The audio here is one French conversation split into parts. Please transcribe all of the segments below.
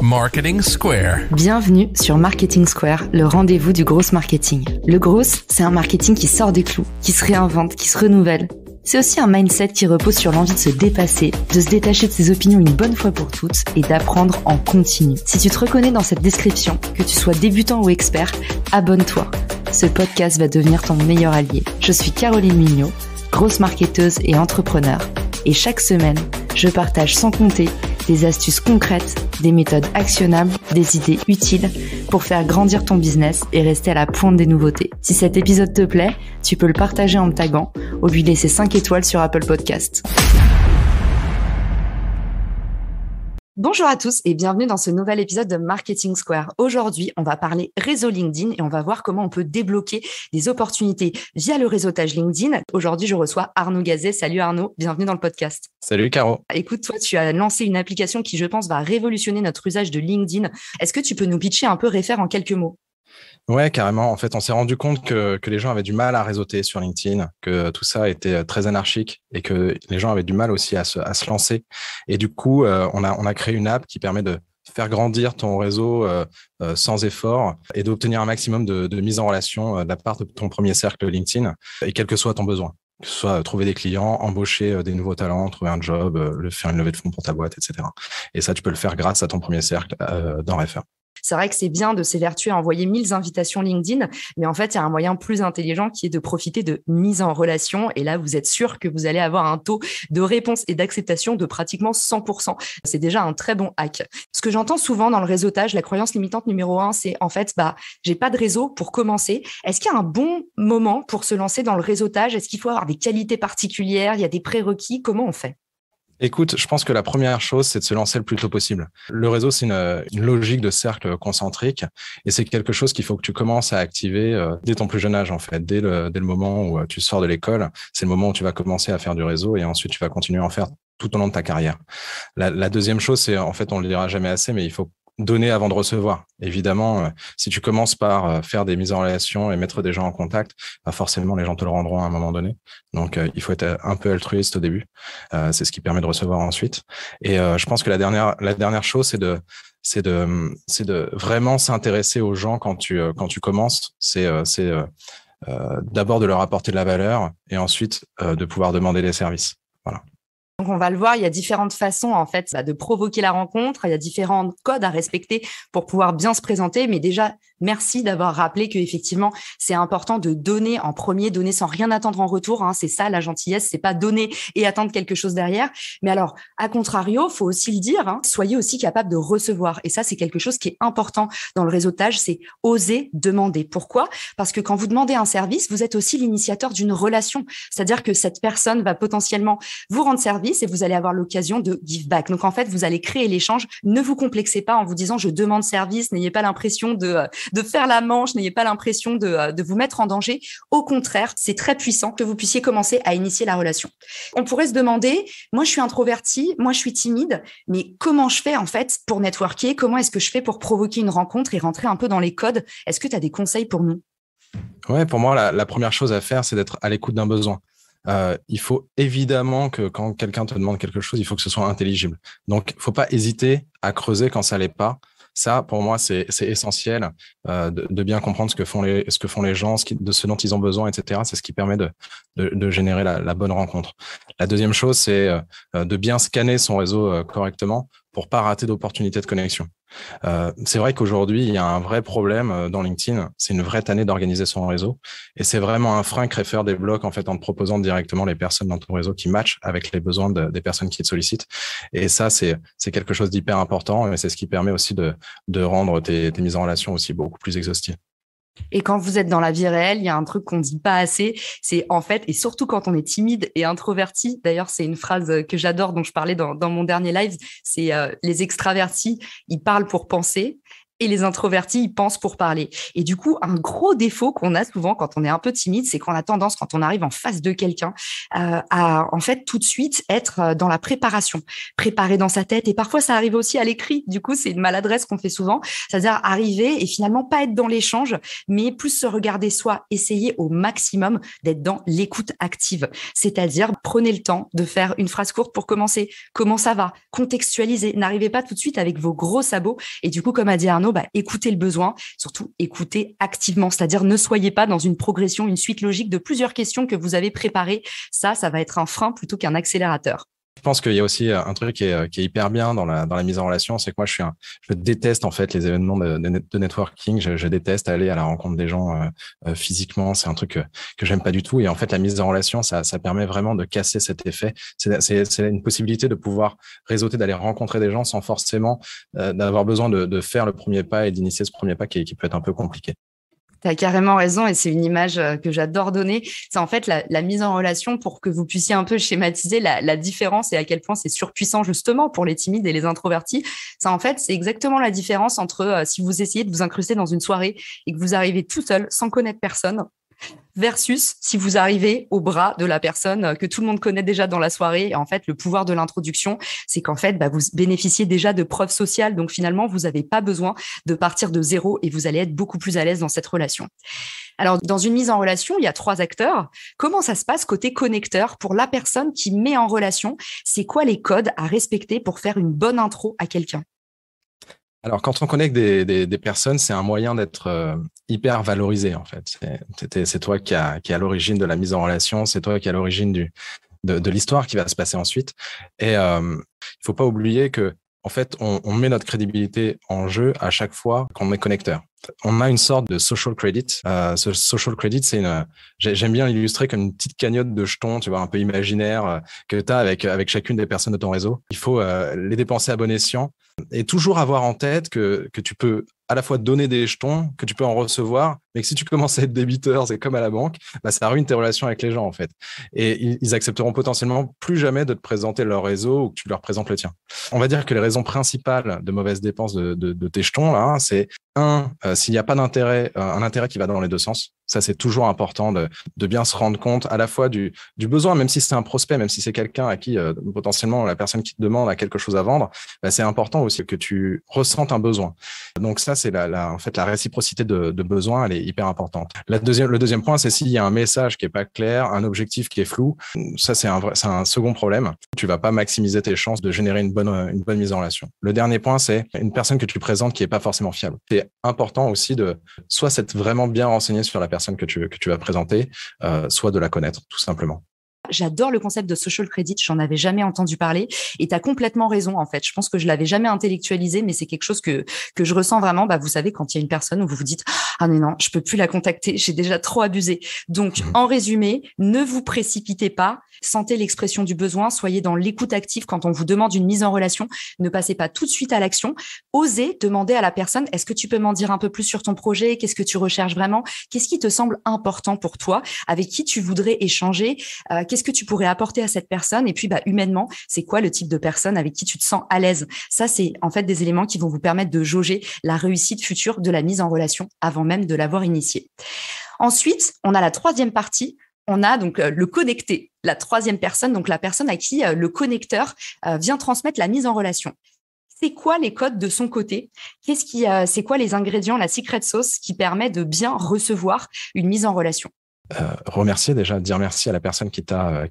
Marketing Square. Bienvenue sur Marketing Square, le rendez-vous du growth marketing. Le growth, c'est un marketing qui sort des clous, qui se réinvente, qui se renouvelle. C'est aussi un mindset qui repose sur l'envie de se dépasser, de se détacher de ses opinions une bonne fois pour toutes et d'apprendre en continu. Si tu te reconnais dans cette description, que tu sois débutant ou expert, abonne-toi. Ce podcast va devenir ton meilleur allié. Je suis Caroline Mignot, grosse marketeuse et entrepreneur. Et chaque semaine, je partage sans compter des astuces concrètes, des méthodes actionnables, des idées utiles pour faire grandir ton business et rester à la pointe des nouveautés. Si cet épisode te plaît, tu peux le partager en me taguant ou lui laisser 5 étoiles sur Apple Podcasts. Bonjour à tous et bienvenue dans ce nouvel épisode de Marketing Square. Aujourd'hui, on va parler réseau LinkedIn et on va voir comment on peut débloquer des opportunités via le réseautage LinkedIn. Aujourd'hui, je reçois Arnaud Gazet. Salut Arnaud, bienvenue dans le podcast. Salut Caro. Écoute, toi, tu as lancé une application qui, je pense, va révolutionner notre usage de LinkedIn. Est-ce que tu peux nous pitcher un peu Réfère en quelques mots ? Ouais, carrément. En fait, on s'est rendu compte que les gens avaient du mal à réseauter sur LinkedIn, que tout ça était très anarchique et que les gens avaient du mal aussi à se lancer. Et du coup, on a créé une app qui permet de faire grandir ton réseau sans effort et d'obtenir un maximum de mise en relation de la part de ton premier cercle LinkedIn et quel que soit ton besoin. Que ce soit trouver des clients, embaucher des nouveaux talents, trouver un job, faire une levée de fonds pour ta boîte, etc. Et ça, tu peux le faire grâce à ton premier cercle dans Réfère. C'est vrai que c'est bien de s'évertuer à envoyer 1000 invitations LinkedIn, mais en fait, il y a un moyen plus intelligent qui est de profiter de mise en relation. Et là, vous êtes sûr que vous allez avoir un taux de réponse et d'acceptation de pratiquement 100%. C'est déjà un très bon hack. Ce que j'entends souvent dans le réseautage, la croyance limitante numéro 1, c'est en fait, j'ai pas de réseau pour commencer. Est-ce qu'il y a un bon moment pour se lancer dans le réseautage ? Est-ce qu'il faut avoir des qualités particulières ? Il y a des prérequis ? Comment on fait ? Écoute, je pense que la première chose, c'est de se lancer le plus tôt possible. Le réseau, c'est une logique de cercle concentrique et c'est quelque chose qu'il faut que tu commences à activer dès ton plus jeune âge, en fait. Dès le moment où tu sors de l'école, c'est le moment où tu vas commencer à faire du réseau et ensuite tu vas continuer à en faire tout au long de ta carrière. La deuxième chose, c'est, en fait, on le dira jamais assez, mais il faut donner avant de recevoir. Évidemment, si tu commences par faire des mises en relation et mettre des gens en contact, forcément, les gens te le rendront à un moment donné. Donc, il faut être un peu altruiste au début. C'est ce qui permet de recevoir ensuite. Et je pense que la dernière chose, c'est de vraiment s'intéresser aux gens quand tu commences. C'est d'abord de leur apporter de la valeur et ensuite de pouvoir demander des services. Voilà. Donc, on va le voir, il y a différentes façons en fait de provoquer la rencontre. Il y a différents codes à respecter pour pouvoir bien se présenter. Mais déjà, merci d'avoir rappelé que effectivement, c'est important de donner en premier, donner sans rien attendre en retour. C'est ça la gentillesse, c'est pas donner et attendre quelque chose derrière. Mais alors, à contrario, faut aussi le dire, soyez aussi capable de recevoir. Et ça, c'est quelque chose qui est important dans le réseautage, c'est oser demander. Pourquoi ? Parce que quand vous demandez un service, vous êtes aussi l'initiateur d'une relation. C'est-à-dire que cette personne va potentiellement vous rendre service et vous allez avoir l'occasion de give back. Donc, en fait, vous allez créer l'échange. Ne vous complexez pas en vous disant « je demande service ». N'ayez pas l'impression de faire la manche. N'ayez pas l'impression de vous mettre en danger. Au contraire, c'est très puissant que vous puissiez commencer à initier la relation. On pourrait se demander « moi, je suis introvertie, moi, je suis timide, mais comment je fais en fait pour networker ? Comment est-ce que je fais pour provoquer une rencontre et rentrer un peu dans les codes ? Est-ce que tu as des conseils pour nous ? » Ouais, pour moi, la première chose à faire, c'est d'être à l'écoute d'un besoin. Il faut évidemment que quand quelqu'un te demande quelque chose, il faut que ce soit intelligible. Donc, il ne faut pas hésiter à creuser quand ça l'est pas. Ça, pour moi, c'est essentiel de bien comprendre ce que font les gens, de ce dont ils ont besoin, etc. C'est ce qui permet de générer la bonne rencontre. La deuxième chose, c'est de bien scanner son réseau correctement pour pas rater d'opportunités de connexion. C'est vrai qu'aujourd'hui, il y a un vrai problème dans LinkedIn. C'est une vraie tannée d'organiser son réseau. Et c'est vraiment un frein que Réfère débloque en fait en te proposant directement les personnes dans ton réseau qui matchent avec les besoins des personnes qui te sollicitent. Et ça, c'est quelque chose d'hyper important et c'est ce qui permet aussi de rendre tes mises en relation aussi beaucoup plus exhaustives. Et quand vous êtes dans la vie réelle, il y a un truc qu'on dit pas assez, c'est en fait, et surtout quand on est timide et introverti, d'ailleurs c'est une phrase que j'adore, dont je parlais dans mon dernier live, c'est les extravertis, ils parlent pour penser, Et les introvertis, ils pensent pour parler. Et du coup, un gros défaut qu'on a souvent quand on est un peu timide, c'est qu'on a tendance, quand on arrive en face de quelqu'un, à en fait tout de suite être dans la préparation, préparer dans sa tête. Et parfois, ça arrive aussi à l'écrit. Du coup, c'est une maladresse qu'on fait souvent, c'est-à-dire arriver et finalement pas être dans l'échange, mais plus se regarder soi, essayer au maximum d'être dans l'écoute active. C'est-à-dire, prenez le temps de faire une phrase courte pour commencer. Comment ça va? Contextualiser. N'arrivez pas tout de suite avec vos gros sabots. Et du coup, comme a dit Arnaud, écoutez le besoin, surtout écoutez activement, c'est-à-dire ne soyez pas dans une progression, une suite logique de plusieurs questions que vous avez préparées. Ça va être un frein plutôt qu'un accélérateur. Je pense qu'il y a aussi un truc qui est hyper bien dans la mise en relation, c'est que moi je déteste en fait les événements de networking. Je déteste aller à la rencontre des gens physiquement. C'est un truc que j'aime pas du tout. Et en fait, la mise en relation, ça permet vraiment de casser cet effet. C'est une possibilité de pouvoir réseauter, d'aller rencontrer des gens sans forcément d'avoir besoin de faire le premier pas et d'initier ce premier pas qui peut être un peu compliqué. Tu as carrément raison et c'est une image que j'adore donner. C'est en fait la mise en relation pour que vous puissiez un peu schématiser la différence et à quel point c'est surpuissant justement pour les timides et les introvertis. Ça, en fait, c'est exactement la différence entre si vous essayez de vous incruster dans une soirée et que vous arrivez tout seul sans connaître personne versus si vous arrivez au bras de la personne que tout le monde connaît déjà dans la soirée. Et en fait, le pouvoir de l'introduction, c'est qu'en fait, vous bénéficiez déjà de preuves sociales. Donc finalement, vous n'avez pas besoin de partir de zéro et vous allez être beaucoup plus à l'aise dans cette relation. Alors, dans une mise en relation, il y a 3 acteurs. Comment ça se passe côté connecteur pour la personne qui met en relation? C'est quoi les codes à respecter pour faire une bonne intro à quelqu'un? Alors, quand on connecte des personnes, c'est un moyen d'être hyper valorisé, en fait. C'est toi qui est à l'origine de la mise en relation, c'est toi qui est à l'origine de l'histoire qui va se passer ensuite. Et il faut pas oublier que, en fait, on met notre crédibilité en jeu à chaque fois qu'on est connecteur. On a une sorte de social credit. Ce social credit, j'aime bien l'illustrer comme une petite cagnotte de jetons, tu vois, un peu imaginaire que tu as avec chacune des personnes de ton réseau. Il faut les dépenser à bon escient et toujours avoir en tête que tu peux à la fois donner des jetons, que tu peux en recevoir, mais que si tu commences à être débiteur, c'est comme à la banque, ça ruine tes relations avec les gens, en fait. Et ils accepteront potentiellement plus jamais de te présenter leur réseau ou que tu leur présentes le tien. On va dire que les raisons principales de mauvaise dépense de tes jetons, là, c'est s'il n'y a pas d'intérêt, un intérêt qui va dans les deux sens. Ça, c'est toujours important de bien se rendre compte à la fois du besoin, même si c'est un prospect, même si c'est quelqu'un à qui potentiellement la personne qui te demande a quelque chose à vendre, c'est important aussi que tu ressentes un besoin. Donc ça, c'est en fait la réciprocité de besoin, elle est hyper importante. Le deuxième point, c'est s'il y a un message qui est pas clair, un objectif qui est flou. Ça, c'est un second problème. Tu vas pas maximiser tes chances de générer une bonne mise en relation. Le dernier point, c'est une personne que tu présentes qui est pas forcément fiable. C'est important aussi de soit s'être vraiment bien renseigné sur la personne que tu vas présenter, soit de la connaître, tout simplement. J'adore le concept de social credit, j'en avais jamais entendu parler et tu as complètement raison en fait. Je pense que je l'avais jamais intellectualisé mais c'est quelque chose que je ressens vraiment. Vous savez, quand il y a une personne où vous vous dites « Ah mais non, je peux plus la contacter, j'ai déjà trop abusé ». Donc, en résumé, ne vous précipitez pas, sentez l'expression du besoin, soyez dans l'écoute active quand on vous demande une mise en relation, ne passez pas tout de suite à l'action, osez demander à la personne « Est-ce que tu peux m'en dire un peu plus sur ton projet? Qu'est-ce que tu recherches vraiment? Qu'est-ce qui te semble important pour toi? Avec qui tu voudrais échanger? Qu'est-ce que tu pourrais apporter à cette personne? Et puis, humainement, c'est quoi le type de personne avec qui tu te sens à l'aise? Ça, c'est en fait des éléments qui vont vous permettre de jauger la réussite future de la mise en relation avant même de l'avoir initiée. Ensuite, on a la 3e partie. On a donc le connecté, la 3e personne, donc la personne à qui le connecteur vient transmettre la mise en relation. C'est quoi les codes de son côté? C'est quoi les ingrédients, la secret sauce qui permet de bien recevoir une mise en relation? Remercier déjà, dire merci à la personne qui t'a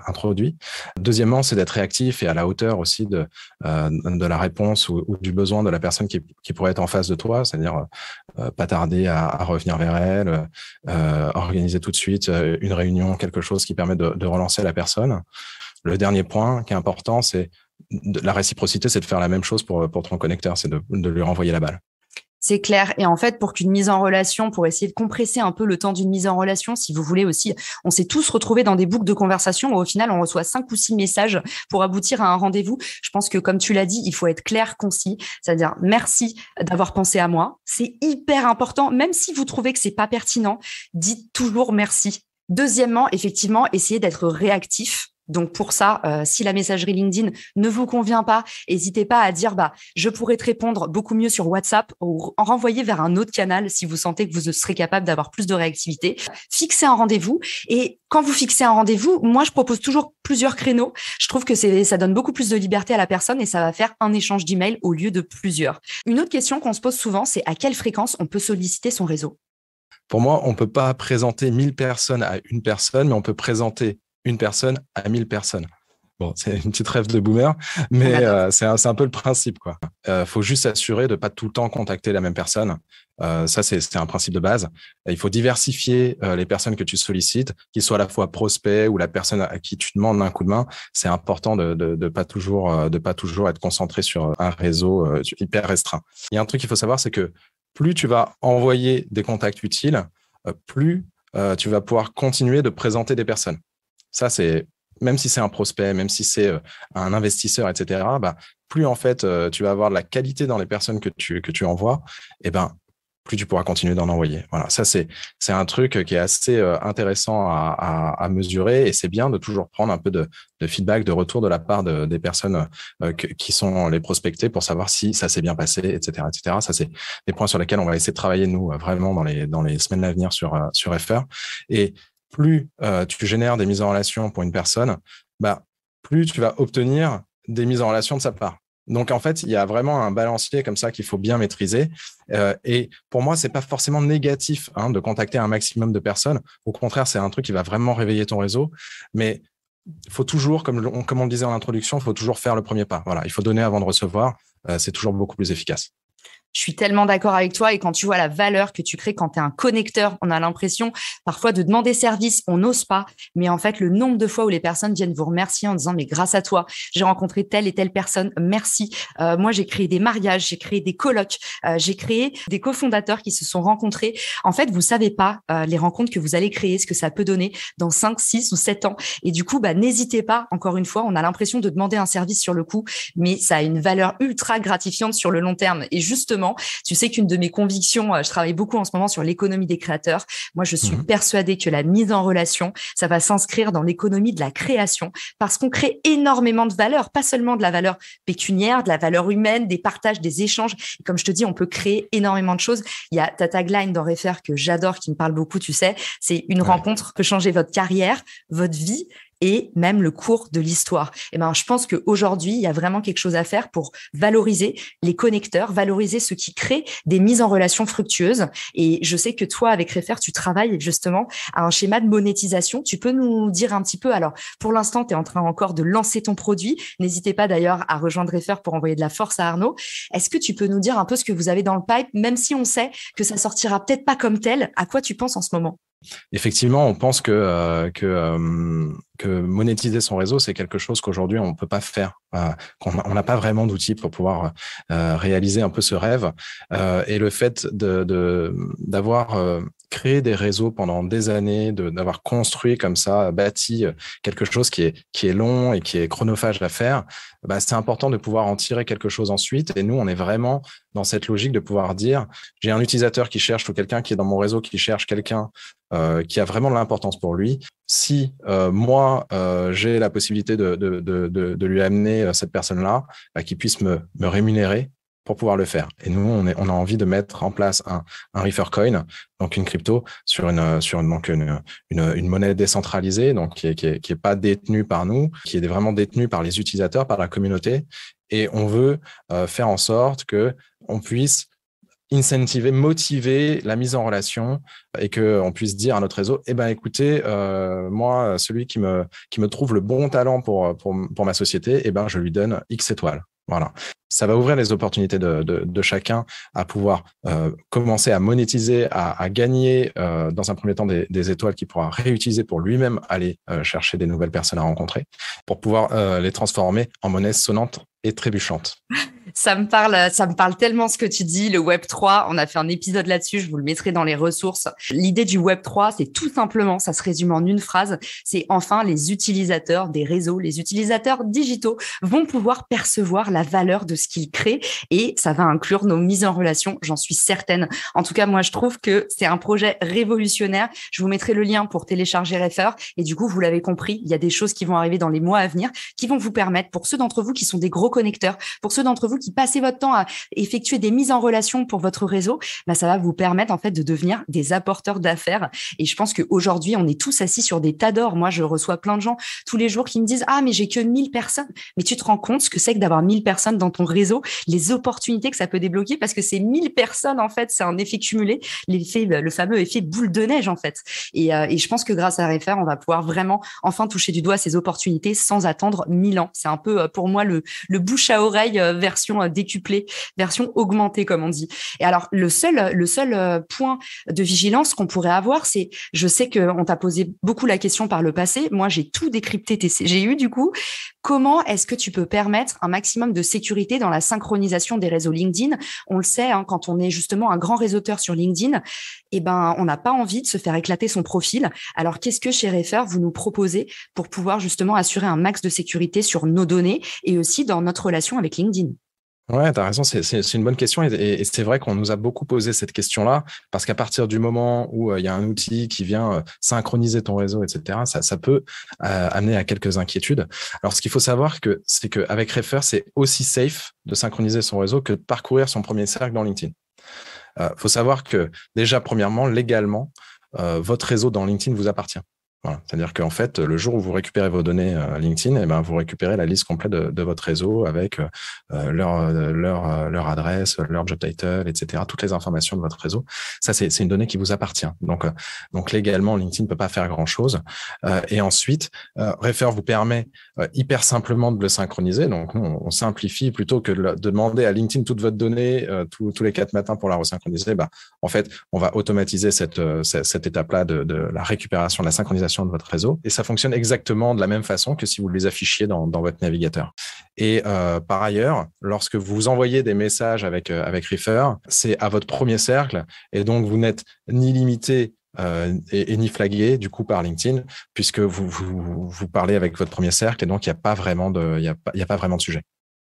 introduit. Deuxièmement, c'est d'être réactif et à la hauteur aussi de la réponse ou du besoin de la personne qui pourrait être en face de toi, c'est-à-dire pas tarder à revenir vers elle, organiser tout de suite une réunion, quelque chose qui permet de relancer la personne. Le dernier point qui est important, c'est la réciprocité, c'est de faire la même chose pour ton connecteur, c'est de lui renvoyer la balle. C'est clair. Et en fait, pour qu'une mise en relation, pour essayer de compresser un peu le temps d'une mise en relation, si vous voulez aussi, on s'est tous retrouvés dans des boucles de conversation où au final, on reçoit 5 ou 6 messages pour aboutir à un rendez-vous. Je pense que, comme tu l'as dit, il faut être clair, concis. C'est-à-dire, merci d'avoir pensé à moi. C'est hyper important. Même si vous trouvez que c'est pas pertinent, dites toujours merci. Deuxièmement, effectivement, essayez d'être réactif Donc pour ça, si la messagerie LinkedIn ne vous convient pas, n'hésitez pas à dire je pourrais te répondre beaucoup mieux sur WhatsApp ou en renvoyer vers un autre canal si vous sentez que vous serez capable d'avoir plus de réactivité. Fixez un rendez-vous et quand vous fixez un rendez-vous, moi je propose toujours plusieurs créneaux. Je trouve que ça donne beaucoup plus de liberté à la personne et ça va faire un échange d'emails au lieu de plusieurs. Une autre question qu'on se pose souvent, c'est à quelle fréquence on peut solliciter son réseau? Pour moi, on peut pas présenter 1000 personnes à une personne, mais on peut présenter une personne à 1000 personnes. Bon, c'est une petite rêve de boomer, mais c'est un peu le principe, quoi. Faut juste s'assurer de pas tout le temps contacter la même personne. Ça, c'est un principe de base. Il faut diversifier les personnes que tu sollicites, qu'ils soient à la fois prospects ou la personne à qui tu demandes un coup de main. C'est important de pas toujours être concentré sur un réseau hyper restreint. Il y a un truc qu'il faut savoir, c'est que plus tu vas envoyer des contacts utiles, plus tu vas pouvoir continuer de présenter des personnes. Ça, même si c'est un prospect, même si c'est un investisseur, etc., plus en fait tu vas avoir de la qualité dans les personnes que tu envoies, plus tu pourras continuer d'en envoyer. Voilà, ça c'est un truc qui est assez intéressant à mesurer et c'est bien de toujours prendre un peu de feedback, de retour de la part des personnes qui sont les prospectées pour savoir si ça s'est bien passé, etc., etc. Ça c'est des points sur lesquels on va essayer de travailler nous vraiment dans les semaines à venir sur FR. Et plus tu génères des mises en relation pour une personne, plus tu vas obtenir des mises en relation de sa part. Donc, en fait, il y a vraiment un balancier comme ça qu'il faut bien maîtriser. Et pour moi, c'est pas forcément négatif de contacter un maximum de personnes. Au contraire, c'est un truc qui va vraiment réveiller ton réseau. Mais il faut toujours, comme on le disait en introduction, il faut toujours faire le premier pas. Voilà, il faut donner avant de recevoir. C'est toujours beaucoup plus efficace. Je suis tellement d'accord avec toi et quand tu vois la valeur que tu crées quand tu es un connecteur, on a l'impression parfois de demander service, on n'ose pas, mais en fait le nombre de fois où les personnes viennent vous remercier en disant mais grâce à toi, j'ai rencontré telle et telle personne, merci. Moi j'ai créé des mariages, j'ai créé des colloques, j'ai créé des cofondateurs qui se sont rencontrés. En fait, vous savez pas les rencontres que vous allez créer, ce que ça peut donner dans 5, 6 ou 7 ans. Et du coup, n'hésitez pas, encore une fois, on a l'impression de demander un service sur le coup, mais ça a une valeur ultra gratifiante sur le long terme. Et justement, tu sais qu'une de mes convictions, je travaille beaucoup en ce moment sur l'économie des créateurs. Moi, je suis persuadée que la mise en relation, ça va s'inscrire dans l'économie de la création parce qu'on crée énormément de valeur, pas seulement de la valeur pécuniaire, de la valeur humaine, des partages, des échanges. Et comme je te dis, on peut créer énormément de choses. Il y a ta tagline dans Refaire que j'adore, qui me parle beaucoup, tu sais, c'est une rencontre peut changer votre carrière, votre vie et même le cours de l'histoire. Et je pense qu'aujourd'hui, il y a vraiment quelque chose à faire pour valoriser les connecteurs, valoriser ceux qui créent des mises en relation fructueuses. Et je sais que toi, avec Refer, tu travailles justement à un schéma de monétisation. Tu peux nous dire un petit peu, alors pour l'instant, tu es en train encore de lancer ton produit. N'hésitez pas d'ailleurs à rejoindre Refer pour envoyer de la force à Arnaud. Est-ce que tu peux nous dire un peu ce que vous avez dans le pipe, même si on sait que ça sortira peut-être pas comme tel, à quoi tu penses en ce moment? Effectivement, on pense que monétiser son réseau, c'est quelque chose qu'aujourd'hui on ne peut pas faire, qu'on n'a pas vraiment d'outils pour pouvoir réaliser un peu ce rêve. Et le fait d'avoir créé des réseaux pendant des années, d'avoir construit comme ça, bâti quelque chose qui est long et qui est chronophage à faire, c'est important de pouvoir en tirer quelque chose ensuite. Et nous, on est vraiment dans cette logique de pouvoir dire, j'ai un utilisateur qui cherche ou quelqu'un qui est dans mon réseau qui cherche quelqu'un qui a vraiment de l'importance pour lui. Si moi, j'ai la possibilité de lui amener cette personne-là, qui puisse me rémunérer pour pouvoir le faire. Et nous, on a envie de mettre en place un Refercoin, donc une crypto, sur une monnaie décentralisée, donc qui est pas détenue par nous, qui est vraiment détenue par les utilisateurs, par la communauté. Et on veut faire en sorte que on puisse incentiver, motiver la mise en relation et qu'on puisse dire à notre réseau, écoutez, moi, celui qui me trouve le bon talent pour ma société, je lui donne X étoiles. Voilà. Ça va ouvrir les opportunités de chacun à pouvoir commencer à monétiser, à gagner dans un premier temps des étoiles qu'il pourra réutiliser pour lui-même aller chercher des nouvelles personnes à rencontrer, pour pouvoir les transformer en monnaie sonnante et trébuchantes. Ça me parle tellement ce que tu dis, le Web3. On a fait un épisode là-dessus, je vous le mettrai dans les ressources. L'idée du Web3, c'est tout simplement, ça se résume en une phrase, c'est enfin les utilisateurs des réseaux, les utilisateurs digitaux vont pouvoir percevoir la valeur de ce qu'ils créent et ça va inclure nos mises en relation, j'en suis certaine. En tout cas, moi, je trouve que c'est un projet révolutionnaire. Je vous mettrai le lien pour télécharger Refer et du coup, vous l'avez compris, il y a des choses qui vont arriver dans les mois à venir qui vont vous permettre, pour ceux d'entre vous qui sont des gros connecteurs, pour ceux d'entre vous qui passez votre temps à effectuer des mises en relation pour votre réseau, bah ça va vous permettre en fait de devenir des apporteurs d'affaires. Et je pense qu'aujourd'hui, on est tous assis sur des tas d'or. Moi, je reçois plein de gens tous les jours qui me disent « Ah, mais j'ai que 1000 personnes. » Mais tu te rends compte ce que c'est que d'avoir 1000 personnes dans ton réseau, les opportunités que ça peut débloquer parce que ces 1000 personnes, en fait, c'est un effet cumulé, le fameux effet boule de neige, en fait. Et je pense que grâce à Refer, on va pouvoir vraiment enfin toucher du doigt ces opportunités sans attendre 1000 ans. C'est un peu, pour moi, le bouche à oreille version décuplée, version augmentée, comme on dit. Et alors, le seul point de vigilance qu'on pourrait avoir, c'est, je sais qu'on t'a posé beaucoup la question par le passé. Moi, j'ai tout décrypté j'ai eu du coup. Comment est-ce que tu peux permettre un maximum de sécurité dans la synchronisation des réseaux LinkedIn? On le sait, hein, quand on est justement un grand réseauteur sur LinkedIn, eh ben, on n'a pas envie de se faire éclater son profil. Alors, qu'est-ce que chez Refer, vous nous proposez pour pouvoir justement assurer un max de sécurité sur nos données et aussi dans notre relation avec LinkedIn? Ouais, tu as raison, c'est une bonne question et c'est vrai qu'on nous a beaucoup posé cette question-là parce qu'à partir du moment où il y a un outil qui vient synchroniser ton réseau, etc., ça peut amener à quelques inquiétudes. Alors, ce qu'il faut savoir, c'est qu'avec Refer, c'est aussi safe de synchroniser son réseau que de parcourir son premier cercle dans LinkedIn. Faut savoir que déjà, premièrement, légalement, votre réseau dans LinkedIn vous appartient. Voilà. C'est-à-dire qu'en fait, le jour où vous récupérez vos données LinkedIn, eh ben, vous récupérez la liste complète de votre réseau avec leur adresse, leur job title, etc., toutes les informations de votre réseau. Ça, c'est une donnée qui vous appartient. Donc légalement, LinkedIn ne peut pas faire grand-chose. Et ensuite, Refer vous permet hyper simplement de le synchroniser. Donc, nous, on simplifie plutôt que de demander à LinkedIn toute votre donnée tous les 4 matins pour la resynchroniser. Bah, en fait, on va automatiser cette étape-là de la récupération, de la synchronisation de votre réseau. Et ça fonctionne exactement de la même façon que si vous les affichiez dans votre navigateur. Et par ailleurs, lorsque vous envoyez des messages avec Refer, c'est à votre premier cercle. Et donc, vous n'êtes ni limité et ni flagué du coup par LinkedIn puisque vous parlez avec votre premier cercle et donc il n'y a pas vraiment de sujet.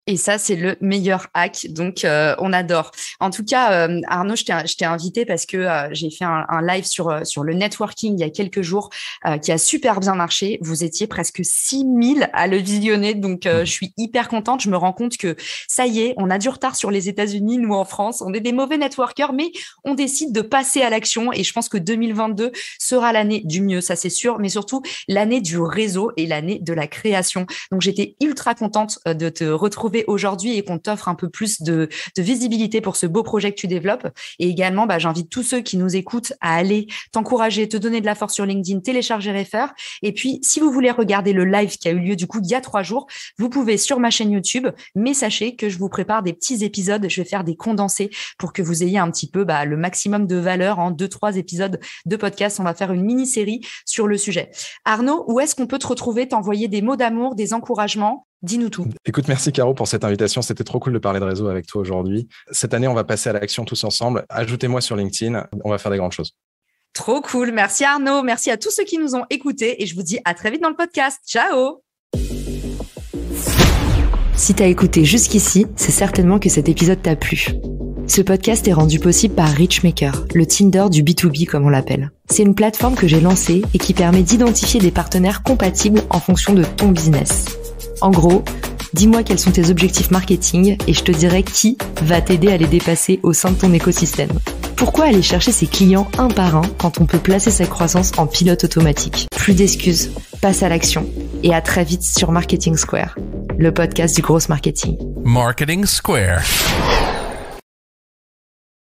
Et ça, c'est le meilleur hack. Donc, on adore. En tout cas, Arnaud, je t'ai invité parce que j'ai fait un live sur le networking il y a quelques jours qui a super bien marché. Vous étiez presque 6000 à le visionner. Donc, je suis hyper contente. Je me rends compte que ça y est, on a du retard sur les États-Unis, nous en France. On est des mauvais networkers, mais on décide de passer à l'action. Et je pense que 2022 sera l'année du mieux, ça c'est sûr, mais surtout l'année du réseau et l'année de la création. Donc, j'étais ultra contente de te retrouver aujourd'hui et qu'on t'offre un peu plus de visibilité pour ce beau projet que tu développes. Et également, j'invite tous ceux qui nous écoutent à aller t'encourager, te donner de la force sur LinkedIn, télécharger Refer. Et puis, si vous voulez regarder le live qui a eu lieu du coup il y a 3 jours, vous pouvez sur ma chaîne YouTube, mais sachez que je vous prépare des petits épisodes. Je vais faire des condensés pour que vous ayez un petit peu le maximum de valeur en 2-3 épisodes de podcast. On va faire une mini-série sur le sujet. Arnaud, où est-ce qu'on peut te retrouver, t'envoyer des mots d'amour, des encouragements? Dis-nous tout. Écoute, merci Caro pour cette invitation. C'était trop cool de parler de réseau avec toi aujourd'hui. Cette année, on va passer à l'action tous ensemble. Ajoutez-moi sur LinkedIn. On va faire des grandes choses. Trop cool. Merci Arnaud. Merci à tous ceux qui nous ont écoutés et je vous dis à très vite dans le podcast. Ciao. Si t'as écouté jusqu'ici, c'est certainement que cet épisode t'a plu. Ce podcast est rendu possible par Richmaker, le Tinder du B2B comme on l'appelle. C'est une plateforme que j'ai lancée et qui permet d'identifier des partenaires compatibles en fonction de ton business. En gros, dis-moi quels sont tes objectifs marketing et je te dirai qui va t'aider à les dépasser au sein de ton écosystème. Pourquoi aller chercher ses clients un par un quand on peut placer sa croissance en pilote automatique? Plus d'excuses, passe à l'action et à très vite sur Marketing Square, le podcast du gros marketing. Marketing Square.